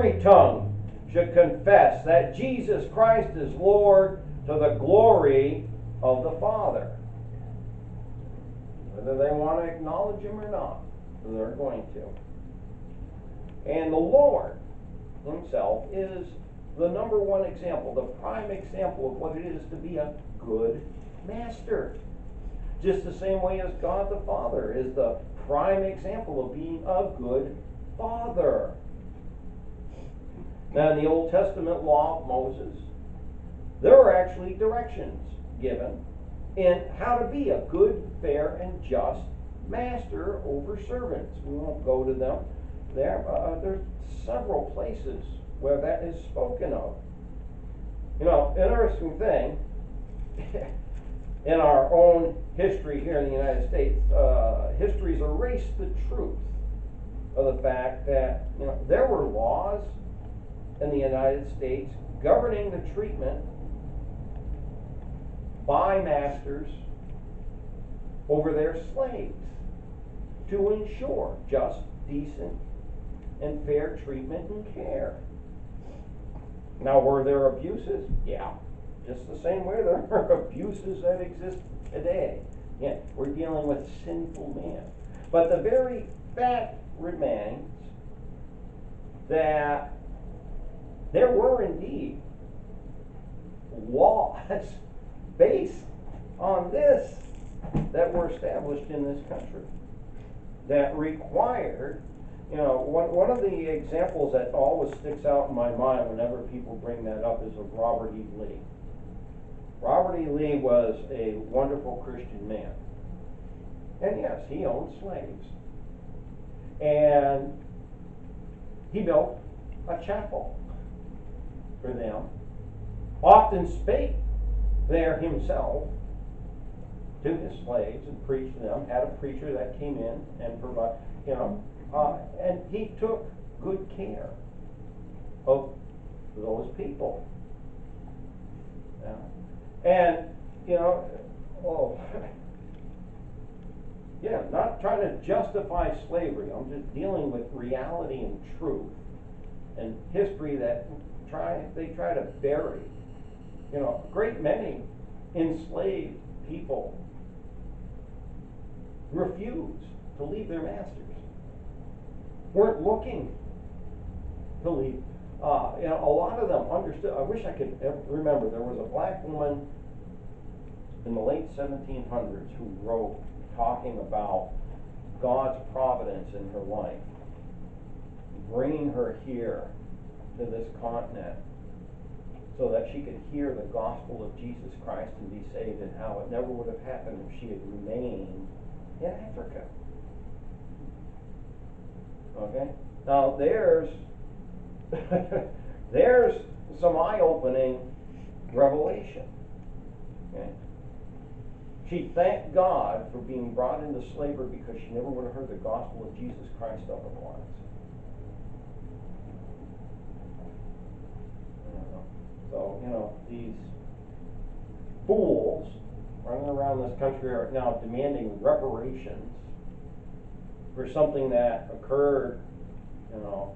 every tongue should confess that Jesus Christ is Lord to the glory of the Father. Whether they want to acknowledge Him or not, they're going to. And the Lord Himself is the number one example, the prime example of what it is to be a good master. Just the same way as God the Father is the prime example of being a good father. Now, in the Old Testament law of Moses, there were actually directions given in how to be a good, fair, and just master over servants. We won't go to them there. There's several places where that is spoken of. You know, interesting thing, in our own history here in the United States, history's erased the truth of the fact that, you know, there were laws in the United States governing the treatment by masters over their slaves to ensure just, decent, and fair treatment and care. Now, were there abuses? Yeah. Just the same way there are abuses that exist today. Yeah, we're dealing with sinful man. But the very fact remains that there were indeed laws based on this that were established in this country that required, you know, one of the examples that always sticks out in my mind whenever people bring that up is of Robert E. Lee. Robert E. Lee was a wonderful Christian man. And yes, he owned slaves. And he built a chapel for them, often spake there himself to his slaves and preached to them, had a preacher that came in and provided, you know, and he took good care of those people. Yeah. And, you know, yeah, not trying to justify slavery. I'm just dealing with reality and truth and history that they try to bury. You know, a great many enslaved people refused to leave their masters, weren't looking to leave. You know, a lot of them understood. I wish I could remember. There was a black woman in the late 1700s who wrote talking about God's providence in her life, bringing her here to this continent so that she could hear the gospel of Jesus Christ and be saved, and how it never would have happened if she had remained in Africa. Okay? Now there's some eye-opening revelation. Okay? She thanked God for being brought into slavery because she never would have heard the gospel of Jesus Christ otherwise. So, you know, these fools running around this country are now demanding reparations for something that occurred, you know,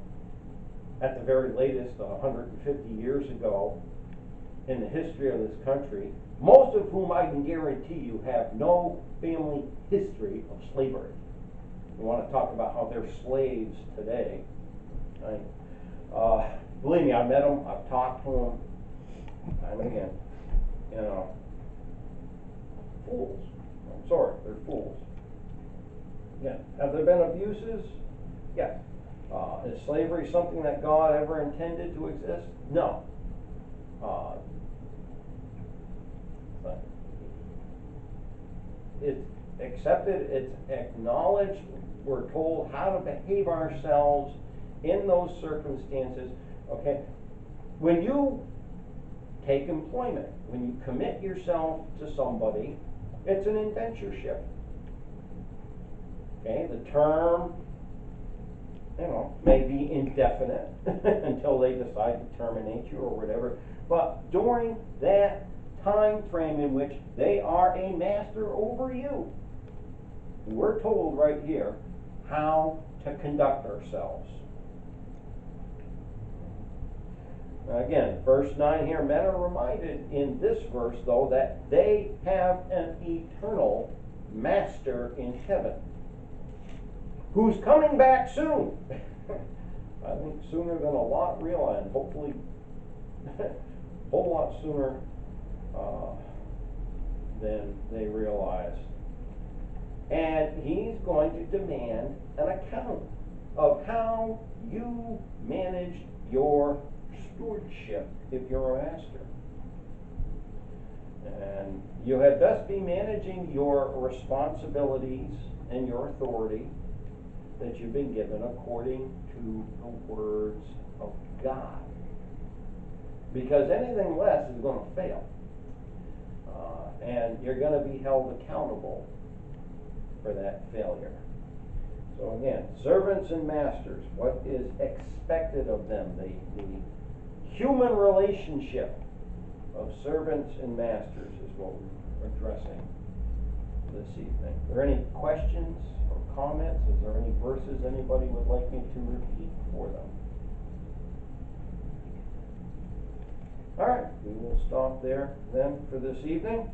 at the very latest 150 years ago in the history of this country, most of whom I can guarantee you have no family history of slavery. You want to talk about how they're slaves today, right? Believe me, I met them, I've talked to them time and again. You know, fools. I'm sorry, they're fools. Yeah. Have there been abuses? Yes. Is slavery something that God ever intended to exist? No. It's accepted, it's acknowledged, we're told how to behave ourselves in those circumstances. Okay? When you take employment, when you commit yourself to somebody, it's an indentureship. Okay? The term, you know, may be indefinite until they decide to terminate you or whatever. But during that time frame in which they are a master over you, we're told right here how to conduct ourselves. Again, verse 9 here, men are reminded in this verse, though, that they have an eternal master in heaven who's coming back soon. I think sooner than a lot realize, hopefully a whole lot sooner than they realize. And he's going to demand an account of how you managed your stewardship if you're a master. And you had best be managing your responsibilities and your authority that you've been given according to the words of God. Because anything less is going to fail. And you're going to be held accountable for that failure. So again, servants and masters, what is expected of them? The human relationship of servants and masters is what we're addressing this evening. Are there any questions or comments? Is there any verses anybody would like me to repeat for them? All right, we will stop there then for this evening.